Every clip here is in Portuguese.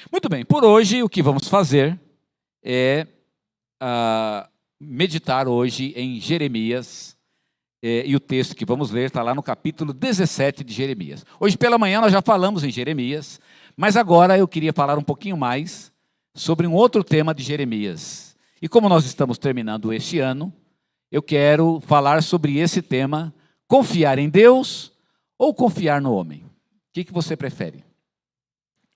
Muito bem, por hoje o que vamos fazer é meditar hoje em Jeremias, e o texto que vamos ler está lá no capítulo 17 de Jeremias. Hoje pela manhã nós já falamos em Jeremias, mas agora eu queria falar um pouquinho mais sobre um outro tema de Jeremias. E como nós estamos terminando este ano, eu quero falar sobre esse tema: confiar em Deus ou confiar no homem? O que você prefere?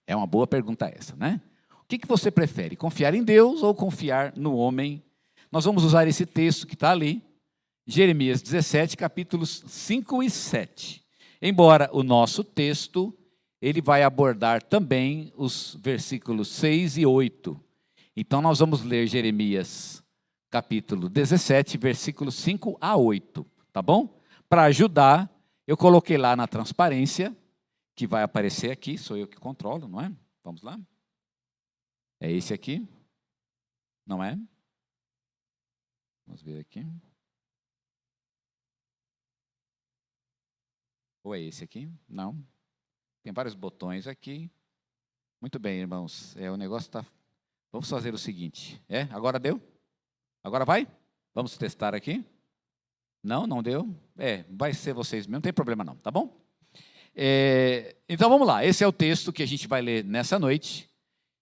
É uma boa pergunta essa, né? O que você prefere, confiar em Deus ou confiar no homem? Nós vamos usar esse texto que está ali, Jeremias 17, capítulos 5 e 7. Embora o nosso texto, ele vai abordar também os versículos 6 e 8. Então nós vamos ler Jeremias capítulo 17, versículos 5 a 8, tá bom? Para ajudar, eu coloquei lá na transparência, que vai aparecer aqui, sou eu que controlo, não é? Vamos lá? É esse aqui? Não é? Vamos ver aqui. Ou é esse aqui? Não. Tem vários botões aqui. Muito bem, irmãos. O negócio está... Vamos fazer o seguinte. Agora deu? Agora vai? Vamos testar aqui. Não deu? Vai ser vocês mesmo, não tem problema não, tá bom? Então vamos lá. Esse é o texto que a gente vai ler nessa noite.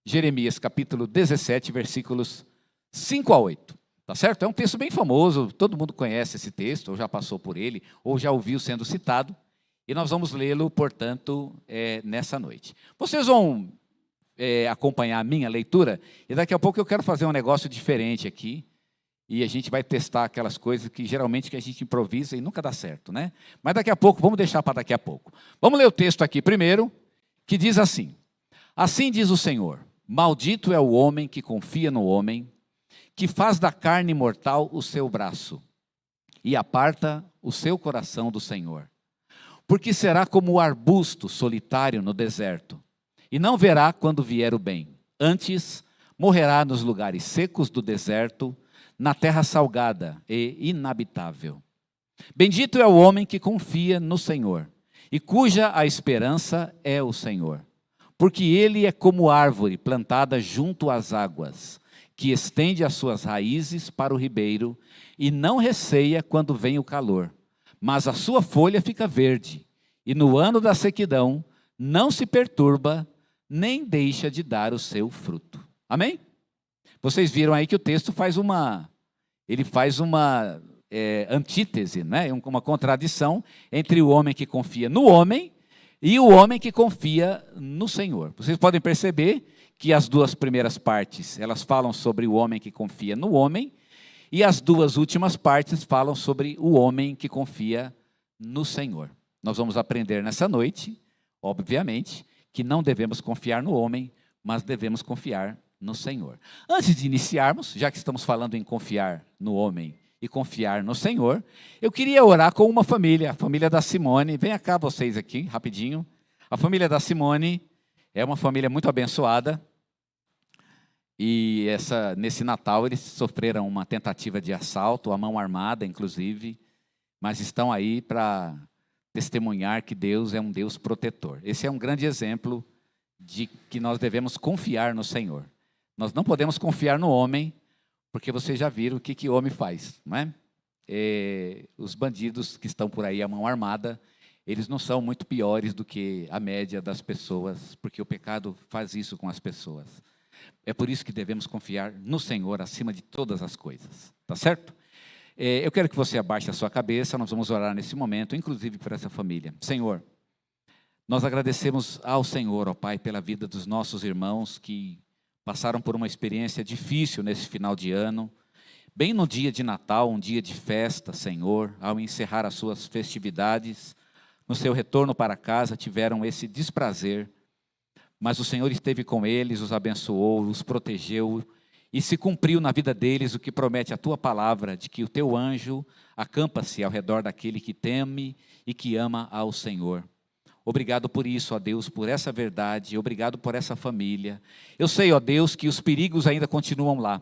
Jeremias capítulo 17, versículos 5 a 8. Tá certo? É um texto bem famoso, todo mundo conhece esse texto, ou já passou por ele, ou já ouviu sendo citado. E nós vamos lê-lo, portanto, nessa noite. Vocês vão acompanhar a minha leitura, e daqui a pouco eu quero fazer um negócio diferente aqui, e a gente vai testar aquelas coisas que geralmente que a gente improvisa e nunca dá certo, né? Mas daqui a pouco, vamos deixar para daqui a pouco. Vamos ler o texto aqui primeiro, que diz assim: assim diz o Senhor, maldito é o homem que confia no homem, que faz da carne mortal o seu braço, e aparta o seu coração do Senhor. Porque será como o arbusto solitário no deserto, e não verá quando vier o bem. Antes, morrerá nos lugares secos do deserto, na terra salgada e inabitável. Bendito é o homem que confia no Senhor, e cuja a esperança é o Senhor. Porque ele é como árvore plantada junto às águas, que estende as suas raízes para o ribeiro, e não receia quando vem o calor. Mas a sua folha fica verde, e no ano da sequidão não se perturba, nem deixa de dar o seu fruto. Amém? Vocês viram aí que o texto faz uma antítese, né? Uma contradição entre o homem que confia no homem e o homem que confia no Senhor. Vocês podem perceber que as duas primeiras partes, elas falam sobre o homem que confia no homem, e as duas últimas partes falam sobre o homem que confia no Senhor. Nós vamos aprender nessa noite, obviamente, que não devemos confiar no homem, mas devemos confiar no Senhor. Antes de iniciarmos, já que estamos falando em confiar no homem e confiar no Senhor, eu queria orar com uma família, a família da Simone. Venha cá vocês aqui, rapidinho. A família da Simone é uma família muito abençoada. E nesse Natal eles sofreram uma tentativa de assalto, a mão armada, inclusive, mas estão aí para testemunhar que Deus é um Deus protetor. Esse é um grande exemplo de que nós devemos confiar no Senhor. Nós não podemos confiar no homem, porque vocês já viram o que o homem faz, não é? Os bandidos que estão por aí à mão armada, eles não são muito piores do que a média das pessoas, porque o pecado faz isso com as pessoas. É por isso que devemos confiar no Senhor acima de todas as coisas, tá certo? Eu quero que você abaixe a sua cabeça, nós vamos orar nesse momento, inclusive por essa família. Senhor, nós agradecemos ao Senhor, ó Pai, pela vida dos nossos irmãos que passaram por uma experiência difícil nesse final de ano, bem no dia de Natal, um dia de festa, Senhor, ao encerrar as suas festividades, no seu retorno para casa tiveram esse desprazer, mas o Senhor esteve com eles, os abençoou, os protegeu, e se cumpriu na vida deles o que promete a Tua palavra, de que o Teu anjo acampa-se ao redor daquele que teme e que ama ao Senhor. Obrigado por isso, ó Deus, por essa verdade, obrigado por essa família. Eu sei, ó Deus, que os perigos ainda continuam lá.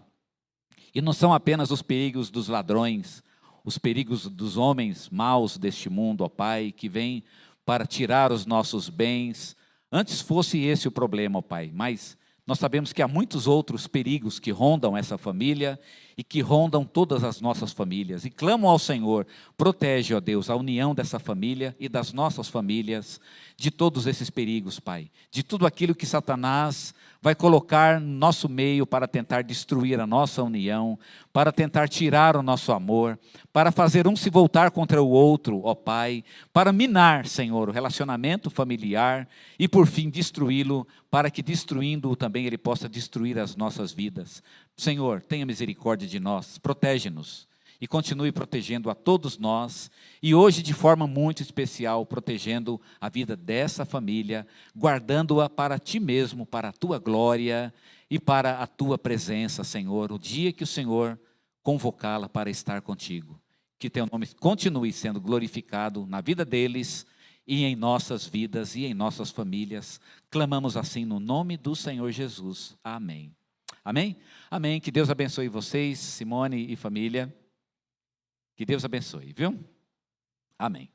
E não são apenas os perigos dos ladrões, os perigos dos homens maus deste mundo, ó Pai, que vêm para tirar os nossos bens. Antes fosse esse o problema, ó Pai, mas Nós sabemos que há muitos outros perigos que rondam essa família e que rondam todas as nossas famílias. E clamo ao Senhor, protege, ó Deus, a união dessa família e das nossas famílias de todos esses perigos, Pai. De tudo aquilo que Satanás vai colocar no nosso meio para tentar destruir a nossa união, para tentar tirar o nosso amor, para fazer um se voltar contra o outro, ó Pai, para minar, Senhor, o relacionamento familiar e, por fim, destruí-lo, para que, destruindo-o também, ele possa destruir as nossas vidas. Senhor, tenha misericórdia de nós, protege-nos e continue protegendo a todos nós, e hoje de forma muito especial, protegendo a vida dessa família, guardando-a para Ti mesmo, para a Tua glória e para a Tua presença, Senhor, o dia que o Senhor convocá-la para estar contigo. Que Teu nome continue sendo glorificado na vida deles e em nossas vidas e em nossas famílias. Clamamos assim no nome do Senhor Jesus. Amém. Amém? Amém. Que Deus abençoe vocês, Simone e família. Que Deus abençoe, viu? Amém.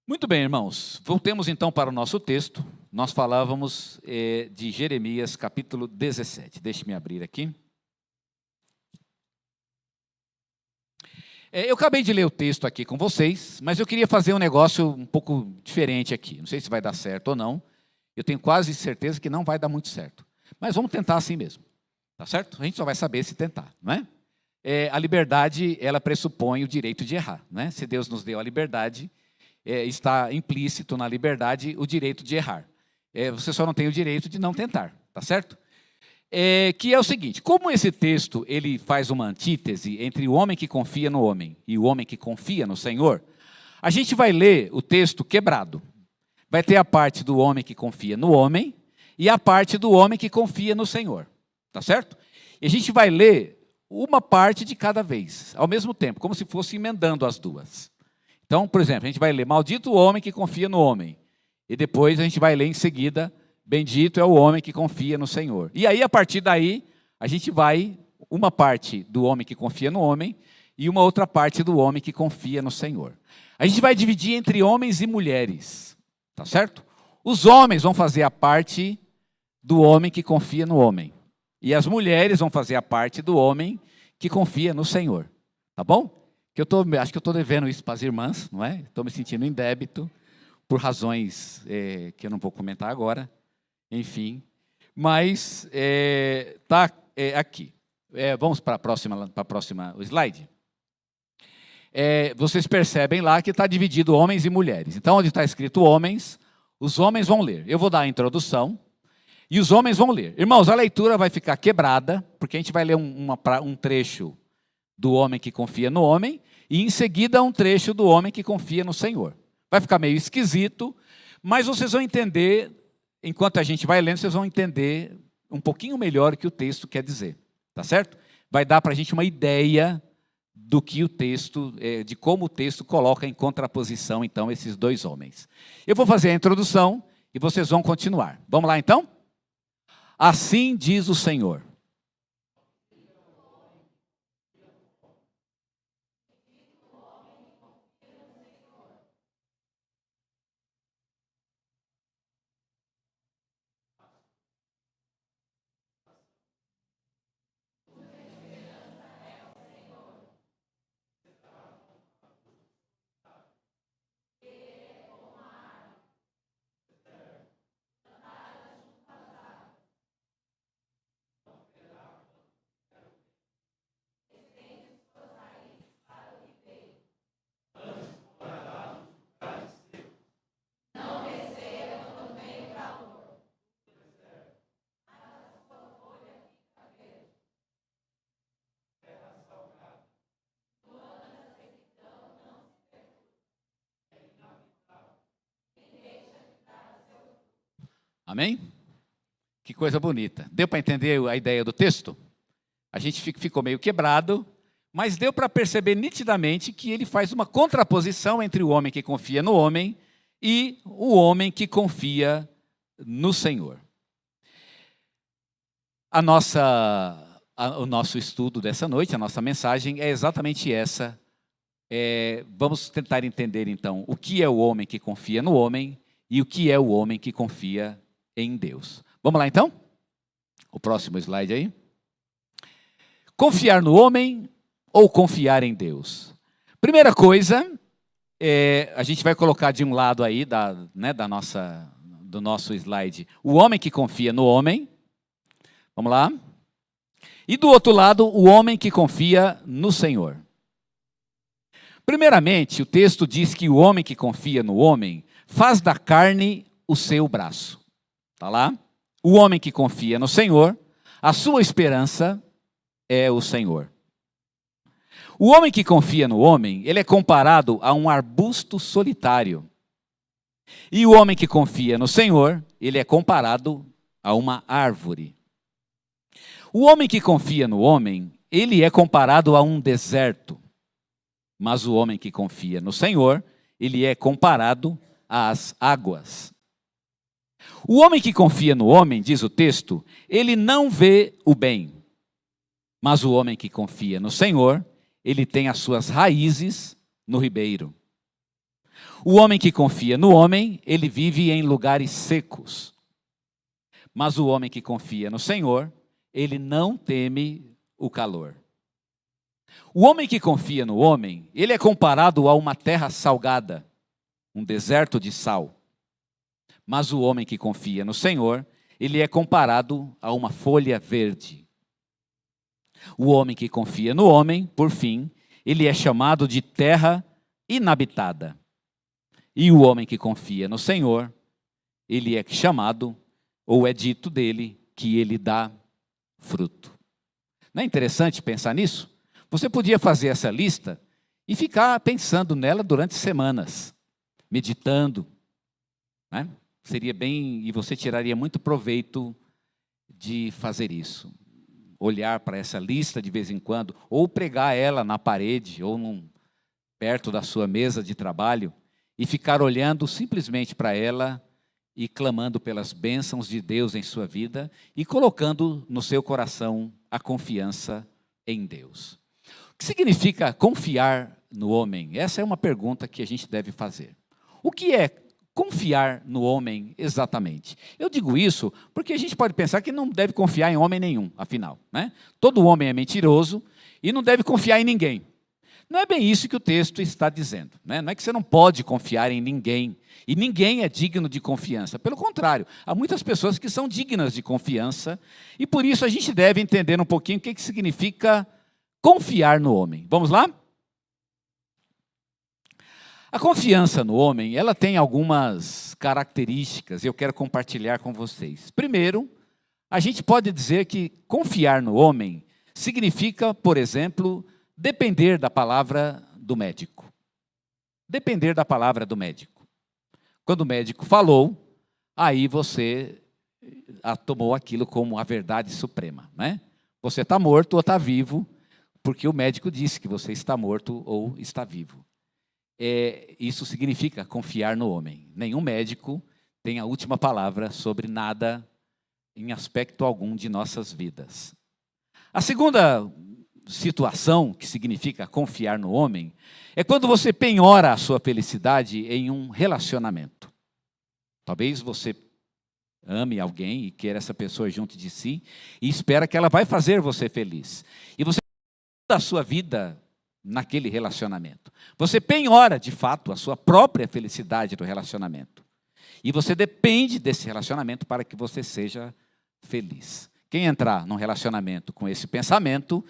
Muito bem, irmãos. Voltemos então para o nosso texto. Nós falávamos de Jeremias capítulo 17. Deixe-me abrir aqui. Eu acabei de ler o texto aqui com vocês, mas eu queria fazer um negócio um pouco diferente aqui. Não sei se vai dar certo ou não. Eu tenho quase certeza que não vai dar muito certo. Mas vamos tentar assim mesmo. Tá certo? A gente só vai saber se tentar, não é? A liberdade, ela pressupõe o direito de errar, né? Se Deus nos deu a liberdade, está implícito na liberdade o direito de errar. Você só não tem o direito de não tentar, tá certo? Que é o seguinte, como esse texto ele faz uma antítese entre o homem que confia no homem e o homem que confia no Senhor, a gente vai ler o texto quebrado. Vai ter a parte do homem que confia no homem e a parte do homem que confia no Senhor, tá certo? E a gente vai ler uma parte de cada vez, ao mesmo tempo, como se fosse emendando as duas. Então, por exemplo, a gente vai ler, maldito o homem que confia no homem. E depois a gente vai ler em seguida, bendito é o homem que confia no Senhor. E aí, a partir daí, a gente vai, uma parte do homem que confia no homem e uma outra parte do homem que confia no Senhor. A gente vai dividir entre homens e mulheres, tá certo? Os homens vão fazer a parte do homem que confia no homem. E as mulheres vão fazer a parte do homem que confia no Senhor. Tá bom? Acho que eu estou devendo isso para as irmãs, não é? Estou me sentindo em débito, por razões que eu não vou comentar agora. Enfim. Mas está aqui. Vamos para a próxima slide. Vocês percebem lá que está dividido homens e mulheres. Então, onde está escrito homens, os homens vão ler. Eu vou dar a introdução. E os homens vão ler. Irmãos, a leitura vai ficar quebrada, porque a gente vai ler um trecho do homem que confia no homem, e em seguida um trecho do homem que confia no Senhor. Vai ficar meio esquisito, mas vocês vão entender, enquanto a gente vai lendo, vocês vão entender um pouquinho melhor o que o texto quer dizer. Tá certo? Vai dar para a gente uma ideia do que o texto, de como o texto coloca em contraposição, então, esses dois homens. Eu vou fazer a introdução e vocês vão continuar. Vamos lá, então? Assim diz o Senhor. Amém? Que coisa bonita. Deu para entender a ideia do texto? A gente ficou meio quebrado, mas deu para perceber nitidamente que ele faz uma contraposição entre o homem que confia no homem e o homem que confia no Senhor. O nosso estudo dessa noite, a nossa mensagem é exatamente essa. Vamos tentar entender então o que é o homem que confia no homem e o que é o homem que confia em Deus. Vamos lá então? O próximo slide aí. Confiar no homem ou confiar em Deus? Primeira coisa, a gente vai colocar de um lado aí do nosso slide o homem que confia no homem. Vamos lá. E do outro lado, o homem que confia no Senhor. Primeiramente, o texto diz que o homem que confia no homem faz da carne o seu braço. Está lá? O homem que confia no Senhor, a sua esperança é o Senhor. O homem que confia no homem, ele é comparado a um arbusto solitário. E o homem que confia no Senhor, ele é comparado a uma árvore. O homem que confia no homem, ele é comparado a um deserto. Mas o homem que confia no Senhor, ele é comparado às águas. O homem que confia no homem, diz o texto, ele não vê o bem. Mas o homem que confia no Senhor, ele tem as suas raízes no ribeiro. O homem que confia no homem, ele vive em lugares secos. Mas o homem que confia no Senhor, ele não teme o calor. O homem que confia no homem, ele é comparado a uma terra salgada, um deserto de sal. Mas o homem que confia no Senhor, ele é comparado a uma folha verde. O homem que confia no homem, por fim, ele é chamado de terra inabitada. E o homem que confia no Senhor, ele é chamado, ou é dito dele, que ele dá fruto. Não é interessante pensar nisso? Você podia fazer essa lista e ficar pensando nela durante semanas, meditando, né? Seria bem, e você tiraria muito proveito de fazer isso. Olhar para essa lista de vez em quando, ou pregar ela na parede, ou perto da sua mesa de trabalho, e ficar olhando simplesmente para ela e clamando pelas bênçãos de Deus em sua vida e colocando no seu coração a confiança em Deus. O que significa confiar no homem? Essa é uma pergunta que a gente deve fazer. O que é confiar no homem exatamente? Eu digo isso porque a gente pode pensar que não deve confiar em homem nenhum, afinal, né? Todo homem é mentiroso e não deve confiar em ninguém. Não é bem isso que o texto está dizendo, né? Não é que você não pode confiar em ninguém, e ninguém é digno de confiança. Pelo contrário, há muitas pessoas que são dignas de confiança, e por isso a gente deve entender um pouquinho o que significa confiar no homem. Vamos lá? A confiança no homem, ela tem algumas características, e eu quero compartilhar com vocês. Primeiro, a gente pode dizer que confiar no homem significa, por exemplo, depender da palavra do médico. Depender da palavra do médico. Quando o médico falou, aí você tomou aquilo como a verdade suprema, né? Você está morto ou está vivo, porque o médico disse que você está morto ou está vivo. Isso significa confiar no homem. Nenhum médico tem a última palavra sobre nada em aspecto algum de nossas vidas. A segunda situação que significa confiar no homem é quando você penhora a sua felicidade em um relacionamento. Talvez você ame alguém e queira essa pessoa junto de si e espera que ela vai fazer você feliz. E você toda a sua vida naquele relacionamento. Você penhora, de fato, a sua própria felicidade do relacionamento. E você depende desse relacionamento para que você seja feliz. Quem entrar num relacionamento com esse pensamento,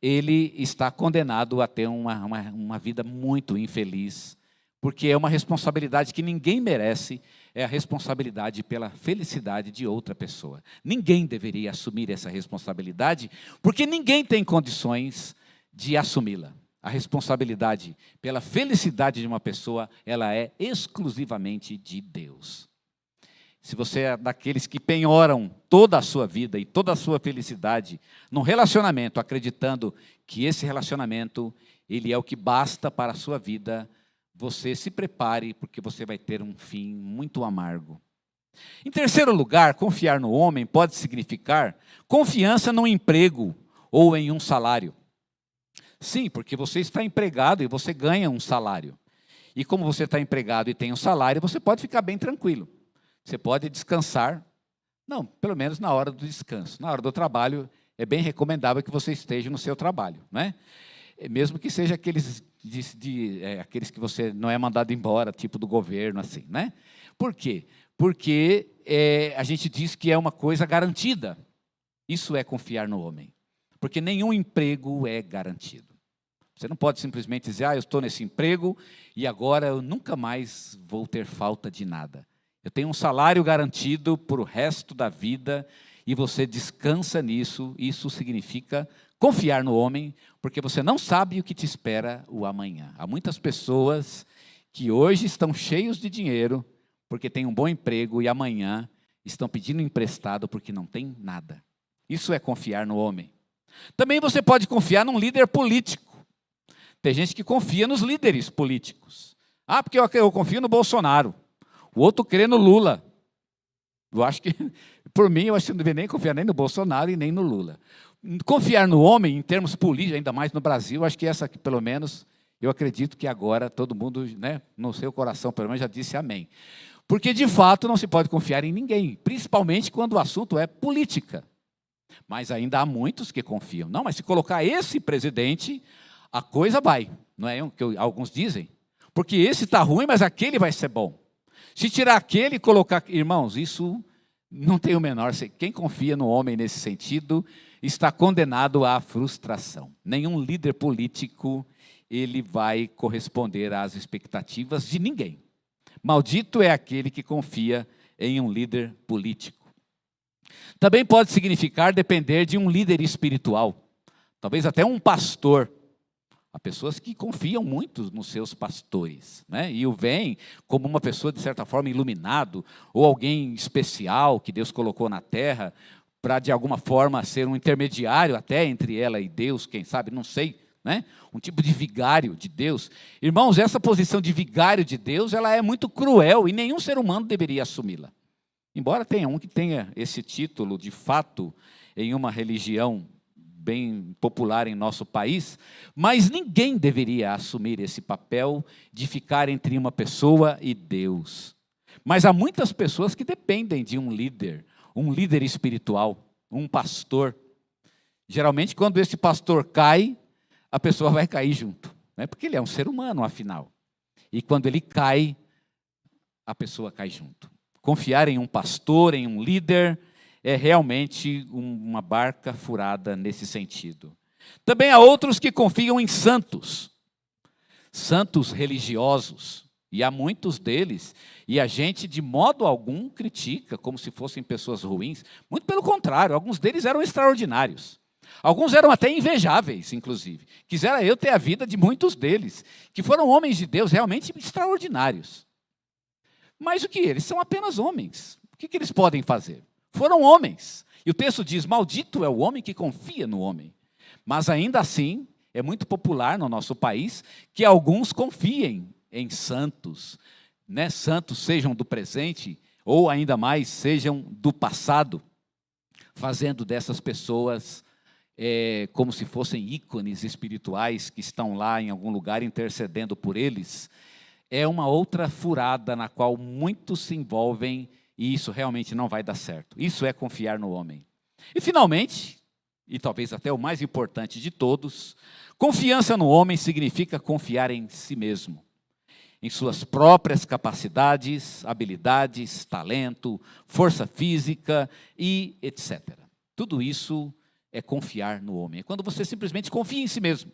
ele está condenado a ter uma vida muito infeliz, porque é uma responsabilidade que ninguém merece, é a responsabilidade pela felicidade de outra pessoa. Ninguém deveria assumir essa responsabilidade, porque ninguém tem condições de assumi-la. A responsabilidade pela felicidade de uma pessoa, ela é exclusivamente de Deus. Se você é daqueles que penhoram toda a sua vida e toda a sua felicidade num relacionamento, acreditando que esse relacionamento ele é o que basta para a sua vida, você se prepare, porque você vai ter um fim muito amargo. Em terceiro lugar, confiar no homem pode significar confiança num emprego ou em um salário. Sim, porque você está empregado e você ganha um salário. E como você está empregado e tem um salário, você pode ficar bem tranquilo. Você pode descansar Não, pelo menos na hora do descanso. Na hora do trabalho, é bem recomendável que você esteja no seu trabalho, né? Mesmo que seja aqueles, aqueles que você não é mandado embora, tipo do governo, assim, né? Por quê? Porque a gente diz que é uma coisa garantida. Isso é confiar no homem. Porque nenhum emprego é garantido. Você não pode simplesmente dizer, eu estou nesse emprego e agora eu nunca mais vou ter falta de nada. Eu tenho um salário garantido para o resto da vida e você descansa nisso. Isso significa confiar no homem, porque você não sabe o que te espera o amanhã. Há muitas pessoas que hoje estão cheios de dinheiro porque têm um bom emprego e amanhã estão pedindo emprestado porque não tem nada. Isso é confiar no homem. Também você pode confiar num líder político. Tem gente que confia nos líderes políticos. Porque eu confio no Bolsonaro. O outro crê no Lula. Eu acho que, por mim, eu acho que não deveria nem confiar nem no Bolsonaro e nem no Lula. Confiar no homem, em termos políticos, ainda mais no Brasil, acho que essa aqui, pelo menos, eu acredito que agora todo mundo, né, no seu coração, pelo menos, já disse amém. Porque, de fato, não se pode confiar em ninguém, principalmente quando o assunto é política. Mas ainda há muitos que confiam. Não, mas se colocar esse presidente, a coisa vai. Não é o que alguns dizem? Porque esse está ruim, mas aquele vai ser bom. Se tirar aquele e colocar... Irmãos, isso não tem o menor... Quem confia no homem nesse sentido está condenado à frustração. Nenhum líder político ele vai corresponder às expectativas de ninguém. Maldito é aquele que confia em um líder político. Também pode significar depender de um líder espiritual, talvez até um pastor. Há pessoas que confiam muito nos seus pastores, né? E o veem como uma pessoa, de certa forma, iluminado, ou alguém especial que Deus colocou na terra para, de alguma forma, ser um intermediário até entre ela e Deus, quem sabe, não sei, né? Um tipo de vigário de Deus. Irmãos, essa posição de vigário de Deus, ela é muito cruel e nenhum ser humano deveria assumi-la. Embora tenha um que tenha esse título, de fato, em uma religião bem popular em nosso país, mas ninguém deveria assumir esse papel de ficar entre uma pessoa e Deus. Mas há muitas pessoas que dependem de um líder espiritual, um pastor. Geralmente, quando esse pastor cai, a pessoa vai cair junto, né? Porque ele é um ser humano, afinal. E quando ele cai, a pessoa cai junto. Confiar em um pastor, em um líder, é realmente uma barca furada nesse sentido. Também há outros que confiam em santos religiosos, e há muitos deles, e a gente de modo algum critica como se fossem pessoas ruins, muito pelo contrário, alguns deles eram extraordinários. Alguns eram até invejáveis, inclusive. Quisera eu ter a vida de muitos deles, que foram homens de Deus realmente extraordinários. Mas o que? Eles são apenas homens. O que eles podem fazer? Foram homens. E o texto diz, maldito é o homem que confia no homem. Mas ainda assim, é muito popular no nosso país que alguns confiem em santos, né? Santos sejam do presente ou ainda mais sejam do passado, fazendo dessas pessoas como se fossem ícones espirituais que estão lá em algum lugar intercedendo por eles. É uma outra furada na qual muitos se envolvem e isso realmente não vai dar certo. Isso é confiar no homem. E finalmente, e talvez até o mais importante de todos, confiança no homem significa confiar em si mesmo, em suas próprias capacidades, habilidades, talento, força física e etc. Tudo isso é confiar no homem. É quando você simplesmente confia em si mesmo.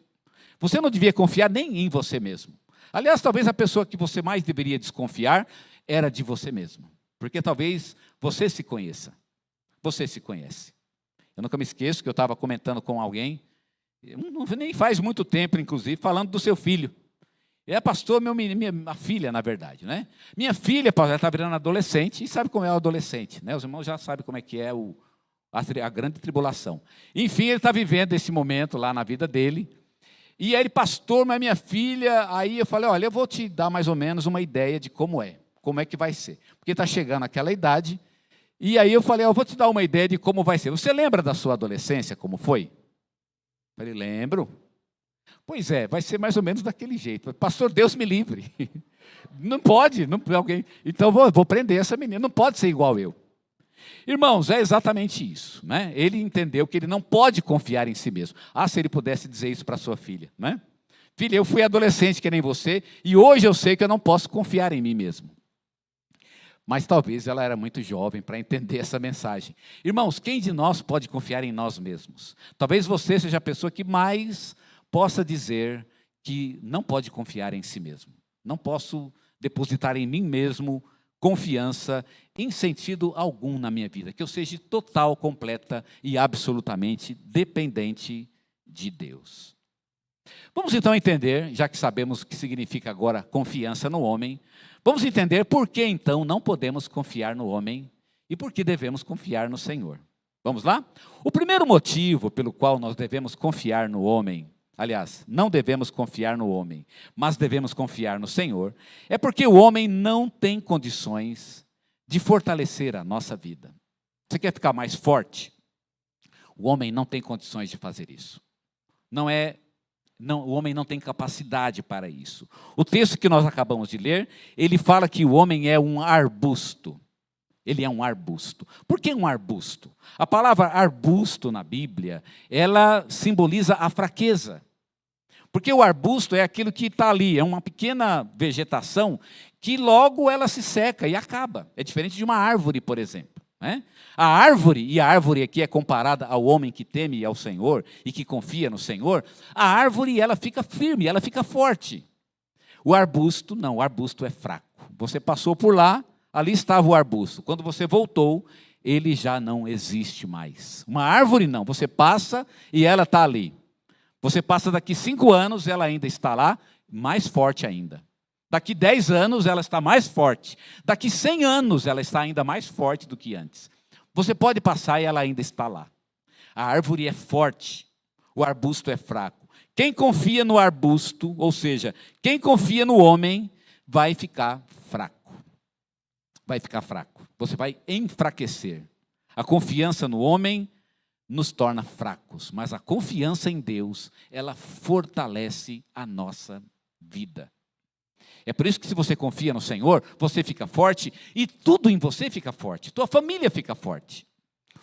Você não devia confiar nem em você mesmo. Aliás, talvez a pessoa que você mais deveria desconfiar era de você mesmo. Porque talvez você se conheça. Você se conhece. Eu nunca me esqueço que eu estava comentando com alguém, nem faz muito tempo, inclusive, falando do seu filho. Pastor, minha filha, na verdade, né? Minha filha, ela está virando adolescente, e sabe como é o adolescente, né? Os irmãos já sabem como é que é a grande tribulação. Enfim, ele está vivendo esse momento lá na vida dele. E aí ele, pastor, mas minha filha... Aí eu falei, olha, eu vou te dar mais ou menos uma ideia de como é que vai ser. Porque está chegando aquela idade, e aí eu falei, eu vou te dar uma ideia de como vai ser. Você lembra da sua adolescência, como foi? Eu falei, lembro. Pois é, vai ser mais ou menos daquele jeito. Pastor, Deus me livre. Não pode, alguém. Então vou prender essa menina, não pode ser igual eu. Irmãos, é exatamente isso, né? Ele entendeu que ele não pode confiar em si mesmo. Ah, se ele pudesse dizer isso para sua filha, né? Filha, eu fui adolescente que nem você, e hoje eu sei que eu não posso confiar em mim mesmo. Mas talvez ela era muito jovem para entender essa mensagem. Irmãos, quem de nós pode confiar em nós mesmos? Talvez você seja a pessoa que mais possa dizer que não pode confiar em si mesmo. Não posso depositar em mim mesmo confiança em sentido algum na minha vida, que eu seja total, completa e absolutamente dependente de Deus. Vamos então entender, já que sabemos o que significa agora confiança no homem, vamos entender por que então não podemos confiar no homem e por que devemos confiar no Senhor. Vamos lá? O primeiro motivo pelo qual nós devemos confiar no homem, aliás, não devemos confiar no homem, mas devemos confiar no Senhor, é porque o homem não tem condições de fortalecer a nossa vida. Você quer ficar mais forte? O homem não tem condições de fazer isso. O homem não tem capacidade para isso. O texto que nós acabamos de ler, ele fala que o homem é um arbusto. Ele é um arbusto. Por que um arbusto? A palavra arbusto na Bíblia, ela simboliza a fraqueza. Porque o arbusto é aquilo que está ali, é uma pequena vegetação que logo ela se seca e acaba. É diferente de uma árvore, por exemplo, né? A árvore aqui é comparada ao homem que teme ao Senhor e que confia no Senhor, a árvore ela fica firme, ela fica forte. O arbusto não, o arbusto é fraco. Você passou por lá, ali estava o arbusto. Quando você voltou, ele já não existe mais. Uma árvore não, você passa e ela está ali. Você passa daqui 5 anos, ela ainda está lá, mais forte ainda. Daqui 10 anos, ela está mais forte. Daqui 100 anos, ela está ainda mais forte do que antes. Você pode passar e ela ainda está lá. A árvore é forte, o arbusto é fraco. Quem confia no arbusto, ou seja, quem confia no homem, vai ficar fraco. Vai ficar fraco. Você vai enfraquecer. A confiança no homem nos torna fracos, mas a confiança em Deus, ela fortalece a nossa vida. É por isso que se você confia no Senhor, você fica forte e tudo em você fica forte. Tua família fica forte.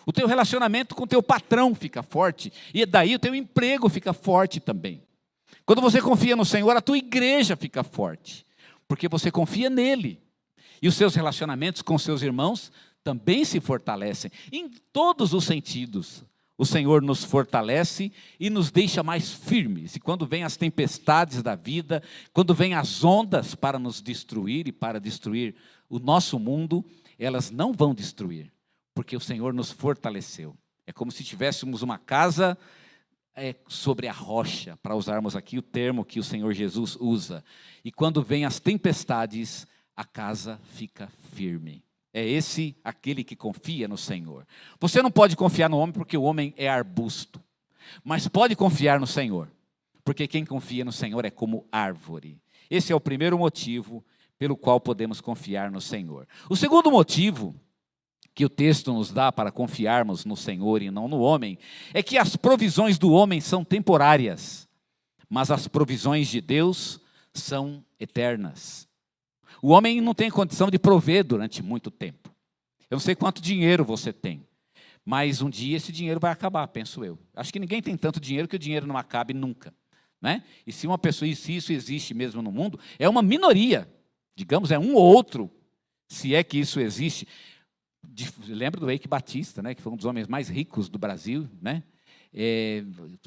O teu relacionamento com o teu patrão fica forte e daí o teu emprego fica forte também. Quando você confia no Senhor, a tua igreja fica forte, porque você confia nele. E os seus relacionamentos com seus irmãos também se fortalecem em todos os sentidos. O Senhor nos fortalece e nos deixa mais firmes. E quando vêm as tempestades da vida, quando vêm as ondas para nos destruir e para destruir o nosso mundo, elas não vão destruir, porque o Senhor nos fortaleceu. É como se tivéssemos uma casa sobre a rocha, para usarmos aqui o termo que o Senhor Jesus usa. E quando vêm as tempestades, a casa fica firme. É esse aquele que confia no Senhor. Você não pode confiar no homem porque o homem é arbusto. Mas pode confiar no Senhor. Porque quem confia no Senhor é como árvore. Esse é o primeiro motivo pelo qual podemos confiar no Senhor. O segundo motivo que o texto nos dá para confiarmos no Senhor e não no homem, é que as provisões do homem são temporárias, mas as provisões de Deus são eternas. O homem não tem condição de prover durante muito tempo. Eu não sei quanto dinheiro você tem, mas um dia esse dinheiro vai acabar, penso eu. Acho que ninguém tem tanto dinheiro que o dinheiro não acabe nunca, né? E se uma pessoa, se isso existe mesmo no mundo, é uma minoria, digamos, é um ou outro, se é que isso existe. Lembra do Eike Batista, né? Que foi um dos homens mais ricos do Brasil, né?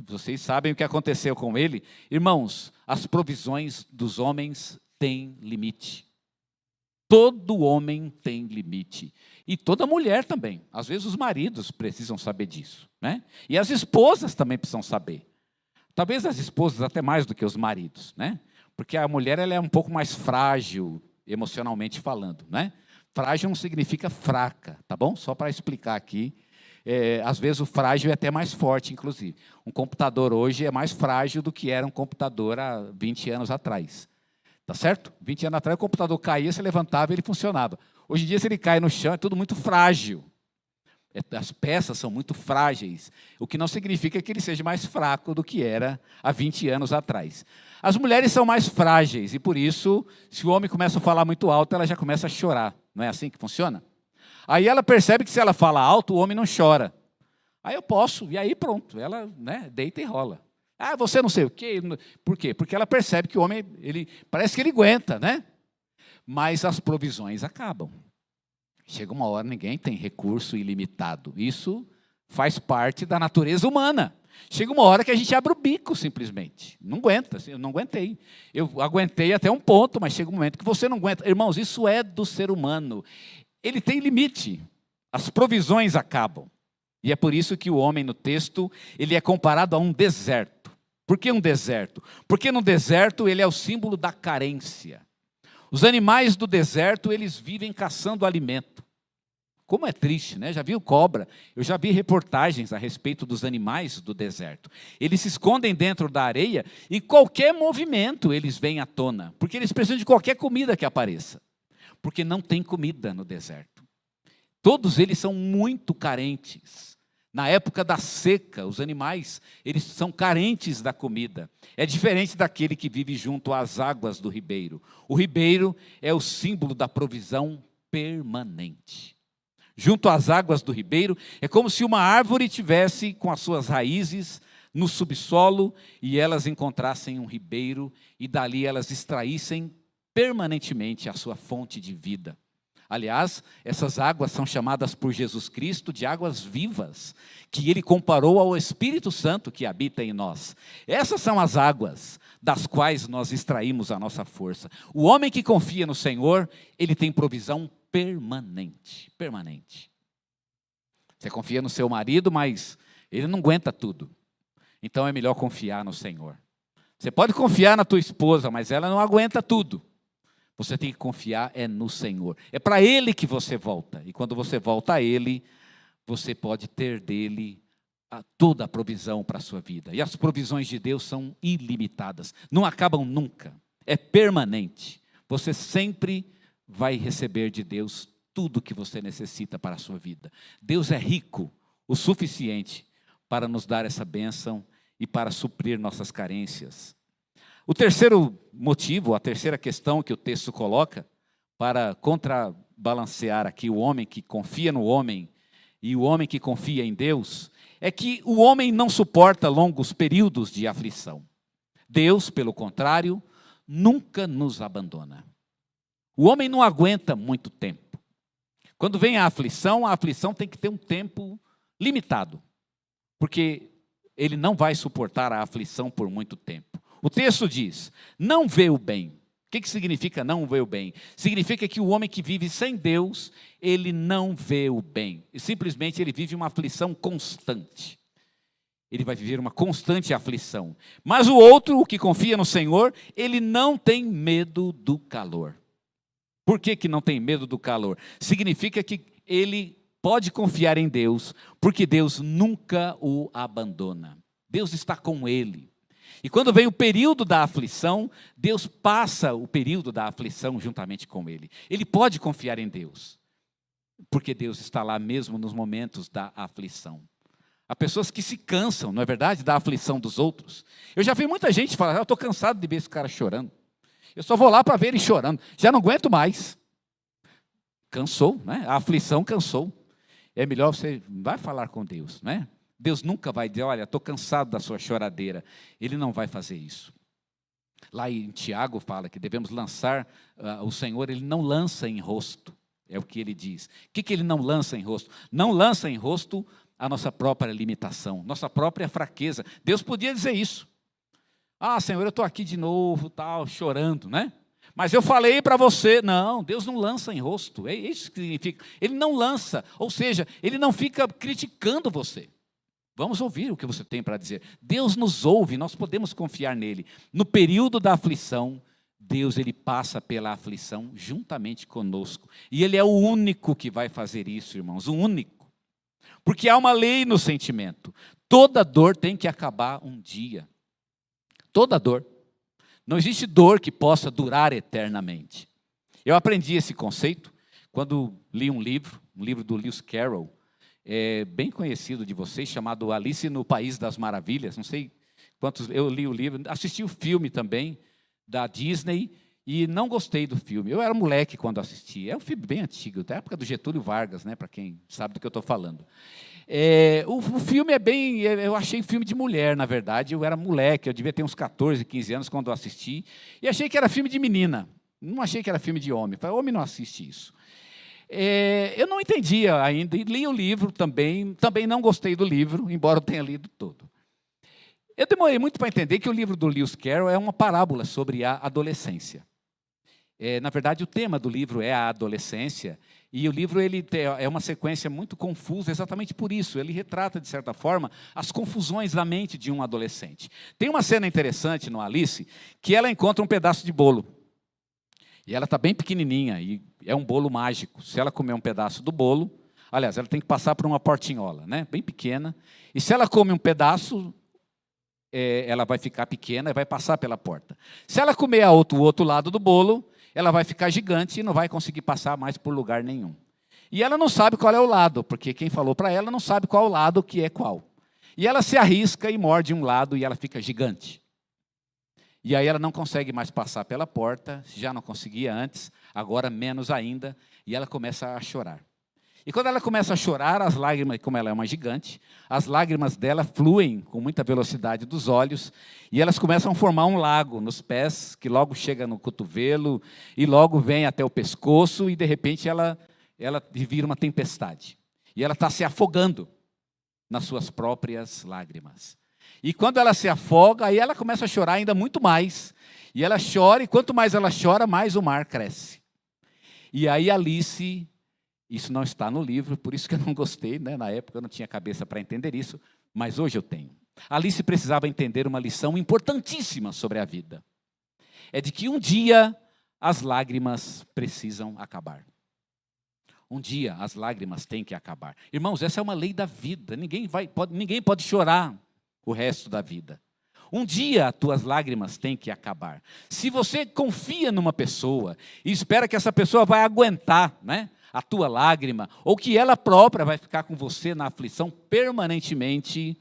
Vocês sabem o que aconteceu com ele. Irmãos, as provisões dos homens têm limite. Todo homem tem limite. E toda mulher também. Às vezes os maridos precisam saber disso, né? E as esposas também precisam saber. Talvez as esposas até mais do que os maridos, né? Porque a mulher ela é um pouco mais frágil, emocionalmente falando, né? Frágil não significa fraca, tá bom? Só para explicar aqui. Às vezes o frágil é até mais forte, inclusive. Um computador hoje é mais frágil do que era um computador há 20 anos atrás. Tá certo? 20 anos atrás o computador caía, se levantava e ele funcionava. Hoje em dia, se ele cai no chão, é tudo muito frágil. As peças são muito frágeis, o que não significa que ele seja mais fraco do que era há 20 anos atrás. As mulheres são mais frágeis e, por isso, se o homem começa a falar muito alto, ela já começa a chorar. Não é assim que funciona? Aí ela percebe que se ela fala alto, o homem não chora. Aí eu posso, e aí pronto, ela, né, deita e rola. Ah, você não sei o quê. Por quê? Porque ela percebe que o homem, parece que ele aguenta, né? Mas as provisões acabam. Chega uma hora, ninguém tem recurso ilimitado. Isso faz parte da natureza humana. Chega uma hora que a gente abre o bico, simplesmente. Não aguenta, eu não aguentei. Eu aguentei até um ponto, mas chega um momento que você não aguenta. Irmãos, isso é do ser humano. Ele tem limite. As provisões acabam. E é por isso que o homem no texto, ele é comparado a um deserto. Por que um deserto? Porque no deserto ele é o símbolo da carência. Os animais do deserto, eles vivem caçando alimento. Como é triste, né? Já viu cobra? Eu já vi reportagens a respeito dos animais do deserto. Eles se escondem dentro da areia e qualquer movimento eles vêm à tona. Porque eles precisam de qualquer comida que apareça. Porque não tem comida no deserto. Todos eles são muito carentes. Na época da seca, os animais, eles são carentes da comida. É diferente daquele que vive junto às águas do ribeiro. O ribeiro é o símbolo da provisão permanente. Junto às águas do ribeiro, é como se uma árvore tivesse com as suas raízes no subsolo e elas encontrassem um ribeiro e dali elas extraíssem permanentemente a sua fonte de vida. Aliás, essas águas são chamadas por Jesus Cristo de águas vivas, que ele comparou ao Espírito Santo que habita em nós. Essas são as águas das quais nós extraímos a nossa força. O homem que confia no Senhor, ele tem provisão permanente. Permanente. Você confia no seu marido, mas ele não aguenta tudo. Então é melhor confiar no Senhor. Você pode confiar na tua esposa, mas ela não aguenta tudo. Você tem que confiar no Senhor. É para Ele que você volta. E quando você volta a Ele, você pode ter dEle toda a provisão para a sua vida. E as provisões de Deus são ilimitadas. Não acabam nunca. É permanente. Você sempre vai receber de Deus tudo que você necessita para a sua vida. Deus é rico o suficiente para nos dar essa bênção e para suprir nossas carências. O terceiro motivo, a terceira questão que o texto coloca, para contrabalancear aqui o homem que confia no homem e o homem que confia em Deus, é que o homem não suporta longos períodos de aflição. Deus, pelo contrário, nunca nos abandona. O homem não aguenta muito tempo. Quando vem a aflição tem que ter um tempo limitado, porque ele não vai suportar a aflição por muito tempo. O texto diz, não vê o bem. O que significa não ver o bem? Significa que o homem que vive sem Deus, ele não vê o bem. E simplesmente ele vive uma aflição constante. Ele vai viver uma constante aflição. Mas o outro, o que confia no Senhor, ele não tem medo do calor. Por que não tem medo do calor? Significa que ele pode confiar em Deus, porque Deus nunca o abandona. Deus está com ele. E quando vem o período da aflição, Deus passa o período da aflição juntamente com ele. Ele pode confiar em Deus, porque Deus está lá mesmo nos momentos da aflição. Há pessoas que se cansam, não é verdade, da aflição dos outros. Eu já vi muita gente falar, eu estou cansado de ver esse cara chorando. Eu só vou lá para ver ele chorando. Já não aguento mais. Cansou, né? A aflição cansou. É melhor você, vai falar com Deus, né? Deus nunca vai dizer, olha, estou cansado da sua choradeira. Ele não vai fazer isso. Lá em Tiago fala que devemos lançar, o Senhor, ele não lança em rosto. É o que ele diz. O que ele não lança em rosto? Não lança em rosto a nossa própria limitação, nossa própria fraqueza. Deus podia dizer isso. Ah, Senhor, eu estou aqui de novo, tal, chorando, né? Mas eu falei para você, não, Deus não lança em rosto. É isso que significa. Ele não lança, ou seja, ele não fica criticando você. Vamos ouvir o que você tem para dizer. Deus nos ouve, nós podemos confiar nele. No período da aflição, Deus ele passa pela aflição juntamente conosco. E ele é o único que vai fazer isso, irmãos, o único. Porque há uma lei no sentimento. Toda dor tem que acabar um dia. Toda dor. Não existe dor que possa durar eternamente. Eu aprendi esse conceito quando li um livro do Lewis Carroll, bem conhecido de vocês, chamado Alice no País das Maravilhas. Não sei quantos, eu li o livro, assisti o filme também, da Disney, e não gostei do filme. Eu era moleque quando assisti. É um filme bem antigo, da época do Getúlio Vargas, né, para quem sabe do que eu estou falando. O filme é bem... Eu achei filme de mulher, na verdade. Eu era moleque, eu devia ter uns 14, 15 anos quando eu assisti. E achei que era filme de menina. Não achei que era filme de homem. Falei, homem não assiste isso. Eu não entendia ainda. E li o livro também. Também não gostei do livro, embora eu tenha lido todo. Eu demorei muito para entender que o livro do Lewis Carroll é uma parábola sobre a adolescência. Na verdade, o tema do livro é a adolescência, e o livro é uma sequência muito confusa exatamente por isso. Ele retrata, de certa forma, as confusões da mente de um adolescente. Tem uma cena interessante no Alice, que ela encontra um pedaço de bolo. E ela está bem pequenininha, e é um bolo mágico. Se ela comer um pedaço do bolo, aliás, ela tem que passar por uma portinhola, né, bem pequena, e se ela come um pedaço... ela vai ficar pequena e vai passar pela porta. Se ela comer o outro lado do bolo, ela vai ficar gigante e não vai conseguir passar mais por lugar nenhum. E ela não sabe qual é o lado, porque quem falou para ela não sabe qual lado que é qual. E ela se arrisca e morde um lado e ela fica gigante. E aí ela não consegue mais passar pela porta, já não conseguia antes, agora menos ainda, e ela começa a chorar. E quando ela começa a chorar, as lágrimas, como ela é uma gigante, as lágrimas dela fluem com muita velocidade dos olhos, e elas começam a formar um lago nos pés, que logo chega no cotovelo, e logo vem até o pescoço, e de repente ela vira uma tempestade. E ela está se afogando nas suas próprias lágrimas. E quando ela se afoga, aí ela começa a chorar ainda muito mais. E ela chora, e quanto mais ela chora, mais o mar cresce. E aí Alice... Isso não está no livro, por isso que eu não gostei, né? Na época eu não tinha cabeça para entender isso, mas hoje eu tenho. Alice precisava entender uma lição importantíssima sobre a vida. É de que um dia as lágrimas precisam acabar. Um dia as lágrimas têm que acabar. Irmãos, essa é uma lei da vida. Ninguém pode chorar o resto da vida. Um dia as tuas lágrimas têm que acabar. Se você confia numa pessoa e espera que essa pessoa vai aguentar, né, a tua lágrima, ou que ela própria vai ficar com você na aflição permanentemente,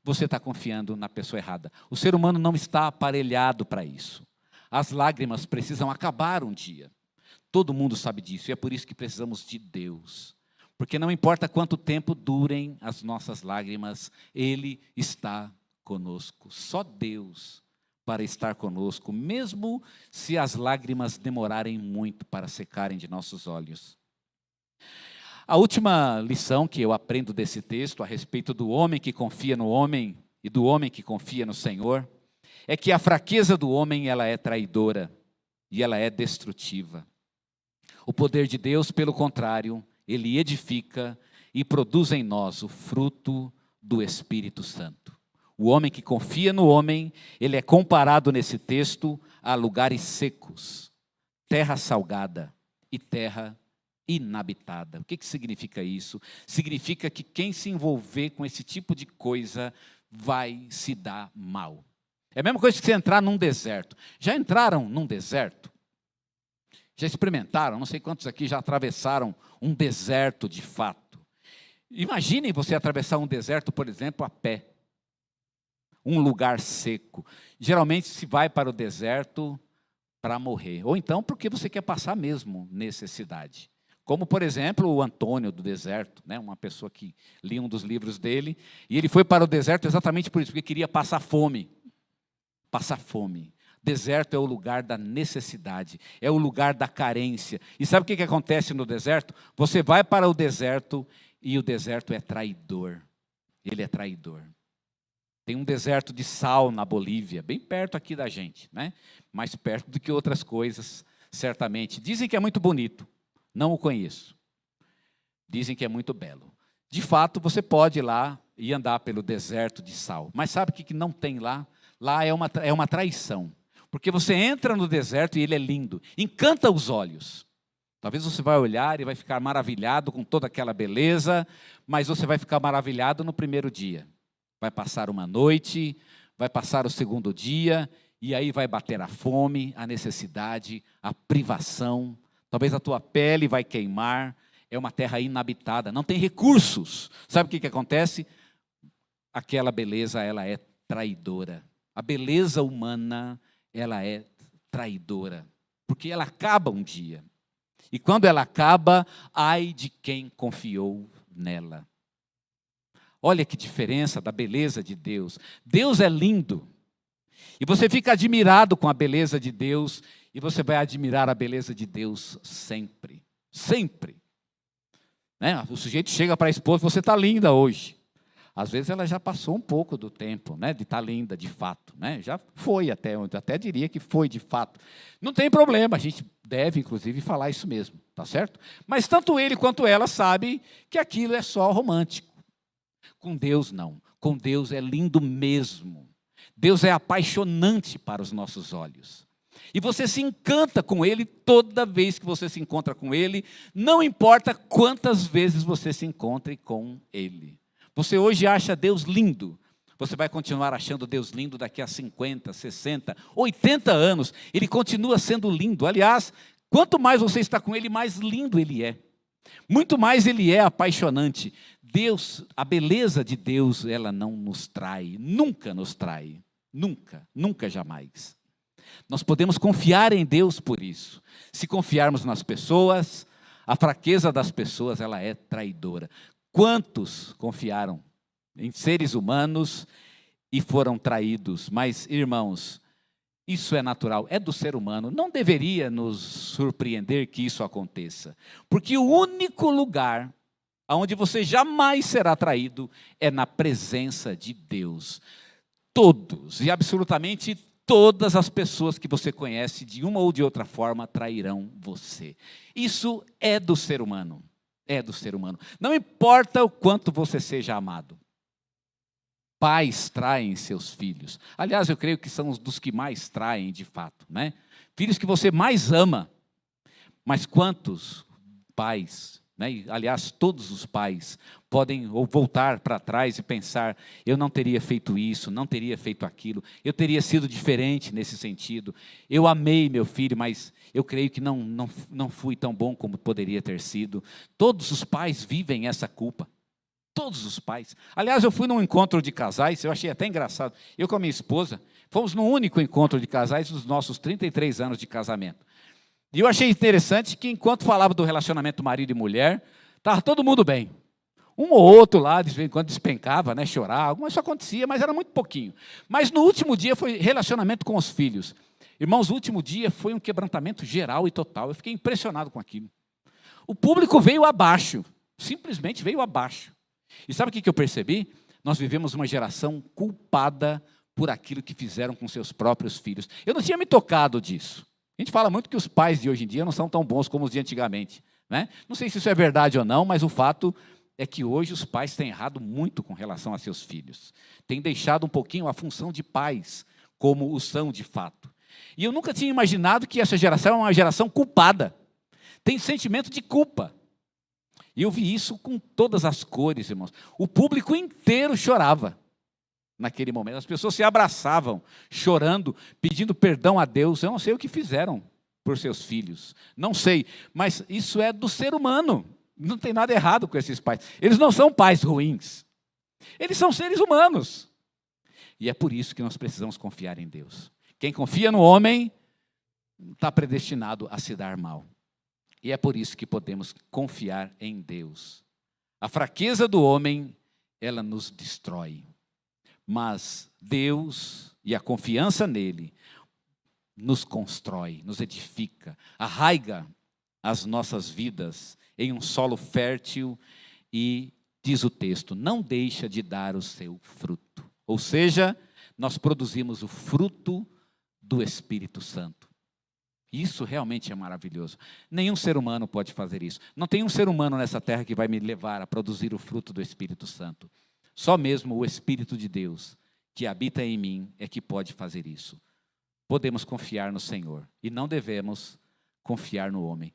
você está confiando na pessoa errada. O ser humano não está aparelhado para isso. As lágrimas precisam acabar um dia. Todo mundo sabe disso, e é por isso que precisamos de Deus. Porque não importa quanto tempo durem as nossas lágrimas, Ele está conosco. Só Deus para estar conosco, mesmo se as lágrimas demorarem muito para secarem de nossos olhos. A última lição que eu aprendo desse texto, a respeito do homem que confia no homem e do homem que confia no Senhor, é que a fraqueza do homem ela é traidora e ela é destrutiva. O poder de Deus, pelo contrário, ele edifica e produz em nós o fruto do Espírito Santo. O homem que confia no homem, ele é comparado nesse texto a lugares secos, terra salgada e terra inabitada. O que significa isso? Significa que quem se envolver com esse tipo de coisa vai se dar mal. É a mesma coisa que você entrar num deserto. Já entraram num deserto? Já experimentaram? Não sei quantos aqui já atravessaram um deserto de fato. Imaginem você atravessar um deserto, por exemplo, a pé. Um lugar seco. Geralmente se vai para o deserto para morrer. Ou então porque você quer passar mesmo necessidade. Como, por exemplo, o Antônio do deserto, né? Uma pessoa que lia um dos livros dele, e ele foi para o deserto exatamente por isso, porque queria passar fome. Passar fome. Deserto é o lugar da necessidade, é o lugar da carência. E sabe o que acontece no deserto? Você vai para o deserto e o deserto é traidor. Ele é traidor. Tem um deserto de sal na Bolívia, bem perto aqui da gente, né? Mais perto do que outras coisas, certamente. Dizem que é muito bonito. Não o conheço. Dizem que é muito belo. De fato, você pode ir lá e andar pelo deserto de sal. Mas sabe o que não tem lá? Lá é uma traição. Porque você entra no deserto e ele é lindo. Encanta os olhos. Talvez você vai olhar e vai ficar maravilhado com toda aquela beleza, mas você vai ficar maravilhado no primeiro dia. Vai passar uma noite, vai passar o segundo dia, e aí vai bater a fome, a necessidade, a privação. Talvez a tua pele vai queimar, é uma terra inabitada, não tem recursos. Sabe o que acontece? Aquela beleza, ela é traidora. A beleza humana, ela é traidora. porque ela acaba um dia. E quando ela acaba, ai de quem confiou nela. Olha que diferença da beleza de Deus. Deus é lindo. E você fica admirado com a beleza de Deus, e você vai admirar a beleza de Deus sempre. Sempre. Né? O sujeito chega para a esposa, você está linda hoje. Às vezes ela já passou um pouco do tempo, né, de estar linda de fato. Né? Já foi até diria que foi de fato. Não tem problema, a gente deve inclusive falar isso mesmo, tá certo? Mas tanto ele quanto ela sabem que aquilo é só romântico. Com Deus não, com Deus é lindo mesmo. Deus é apaixonante para os nossos olhos. E você se encanta com Ele toda vez que você se encontra com Ele, não importa quantas vezes você se encontre com Ele. Você hoje acha Deus lindo, você vai continuar achando Deus lindo daqui a 50, 60, 80 anos. Ele continua sendo lindo. Aliás, quanto mais você está com Ele, mais lindo Ele é. Muito mais Ele é apaixonante. Deus, a beleza de Deus, ela não nos trai, nunca nos trai. Nunca, nunca, jamais. Nós podemos confiar em Deus por isso. Se confiarmos nas pessoas, a fraqueza das pessoas, ela é traidora. Quantos confiaram em seres humanos e foram traídos? Mas, irmãos, isso é natural, é do ser humano. Não deveria nos surpreender que isso aconteça. Porque o único lugar onde você jamais será traído é na presença de Deus. Todos e absolutamente todas as pessoas que você conhece, de uma ou de outra forma, trairão você. Isso é do ser humano. É do ser humano. Não importa o quanto você seja amado. Pais traem seus filhos. Aliás, eu creio que são os dos que mais traem, de fato, né? Filhos que você mais ama. Mas quantos pais, né? Aliás, todos os pais podem voltar para trás e pensar: eu não teria feito isso, não teria feito aquilo, eu teria sido diferente nesse sentido. Eu amei meu filho, mas eu creio que não fui tão bom como poderia ter sido. Todos os pais vivem essa culpa. Todos os pais. Aliás, eu fui num encontro de casais, eu achei até engraçado. Eu com a minha esposa, fomos no único encontro de casais dos nossos 33 anos de casamento. E eu achei interessante que enquanto falava do relacionamento marido e mulher, estava todo mundo bem. Um ou outro lá, de vez em quando despencava, né, chorava, isso acontecia, mas era muito pouquinho. Mas no último dia foi relacionamento com os filhos. Irmãos, o último dia foi um quebrantamento geral e total. Eu fiquei impressionado com aquilo. O público veio abaixo, simplesmente veio abaixo. E sabe o que eu percebi? Nós vivemos uma geração culpada por aquilo que fizeram com seus próprios filhos. Eu não tinha me tocado disso. A gente fala muito que os pais de hoje em dia não são tão bons como os de antigamente, né? Não sei se isso é verdade ou não, mas o fato é que hoje os pais têm errado muito com relação a seus filhos. Têm deixado um pouquinho a função de pais, como o são de fato. E eu nunca tinha imaginado que essa geração é uma geração culpada. Tem sentimento de culpa. E eu vi isso com todas as cores, irmãos. O público inteiro chorava naquele momento. As pessoas se abraçavam, chorando, pedindo perdão a Deus. Eu não sei o que fizeram por seus filhos. Não sei, mas isso é do ser humano. Não tem nada errado com esses pais. Eles não são pais ruins. Eles são seres humanos. E é por isso que nós precisamos confiar em Deus. Quem confia no homem está predestinado a se dar mal. E é por isso que podemos confiar em Deus. A fraqueza do homem, ela nos destrói. Mas Deus e a confiança nele nos constrói, nos edifica, arraiga as nossas vidas em um solo fértil e, diz o texto, não deixa de dar o seu fruto. Ou seja, nós produzimos o fruto do Espírito Santo. Isso realmente é maravilhoso. Nenhum ser humano pode fazer isso. Não tem um ser humano nessa terra que vai me levar a produzir o fruto do Espírito Santo. Só mesmo o Espírito de Deus, que habita em mim, é que pode fazer isso. Podemos confiar no Senhor e não devemos confiar no homem.